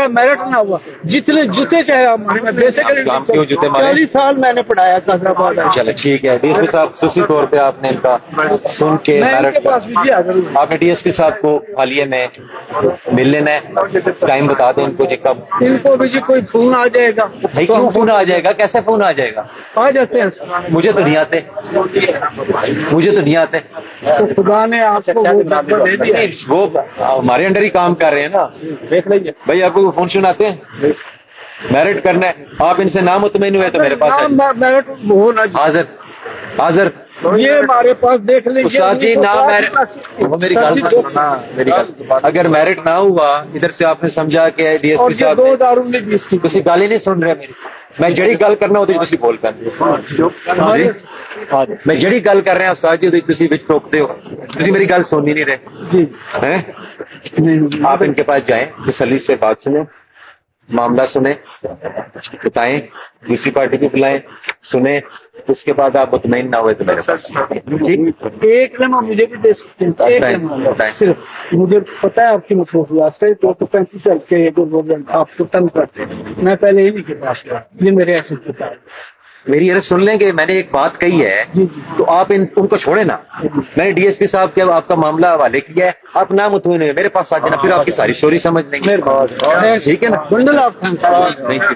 मेरा मेरिट ना हुआ, जितने जूते चाहे हमारे में बेसिकली हम क्यों जूते मारे? 40 साल मैंने पढ़ाया हैदराबाद। चलो ठीक है, डीएसपी साहब खुशी तौर पे आपने इनका सुन के मैं इनके मेरिट पास भी जी हाजिर हूँ। आपने डीएसपी साहब को हालिया में मिल लेना है, टाइम बता दें इनको जी कब। इनको भी जी कोई फोन आ जाएगा। भाई क्यों फोन आ जाएगा, कैसे फोन आ जाएगा? आ जाते हैं सर। मुझे तो नहीं आते, मुझे तो नहीं आते। तो खुदा ने आपको वो जज्बा दे दिया है। वो हमारे अंडर ही काम कर रहे हैं ना। देख लीजिए भाई आपको फोन सुनाते हैं, मेरिट करना है, आप इनसे नाम मुतमईन हुए तो मेरे पास है। मेरिट होना हाजिर हाजिर ये हमारे पास देख लीजिए। उस्ताद जी ना मेरिट, वो मेरी गल सुनना, मेरी गल, अगर मेरिट ना हुआ इधर से आपने समझा कि और डीएसपी ये साहब 2019 की ਤੁਸੀਂ ਗੱਲ ਹੀ ਨਹੀਂ ਸੁਣ ਰਹੇ ਮੇਰੀ। ਮੈਂ ਜਿਹੜੀ ਗੱਲ ਕਰਨਾ ਉਹਦੇ 'ਚ ਤੁਸੀਂ ਬੋਲ ਪੈਂਦੇ ਹੋ। ਮੈਂ ਜਿਹੜੀ ਗੱਲ ਕਰ ਰਿਹਾ ਉਸਤਾਦ ਜੀ ਉਹਦੇ 'ਚ ਤੁਸੀਂ ਵਿੱਚ ਟੋਕਦੇ ਹੋ, ਤੁਸੀਂ ਮੇਰੀ ਗੱਲ ਸੁਣ ही नहीं रहे जी हैं। आप इनके पास जाएं, तसल्ली से बात सुने, मामला सुने, बताएं, दूसरी पार्टी को बुलाएं, सुने, उसके बाद आप मुतमईन ना हुए तो मेरे पास ठीक। एक लम्हा मुझे भी दे सकते हैं, एक लम्हा सिर्फ। मुझे पता है आपकी मसरूफियात है, 235 चल के आपको तंग करते हैं। मैं पहले इन्हीं के पास गया, ये मेरे ऐसे पिता है। मेरी अर्ज सुन लेंगे, मैंने एक बात कही है जी जी तो आप उनको छोड़े ना। मैंने डीएसपी साहब के आपका मामला हवाले किया है, आप ना मुतमईन हुए मेरे पास आ जाना, फिर आपकी सारी स्टोरी समझ लेंगे। ठीक है ना, bundle of thanks. Thank you.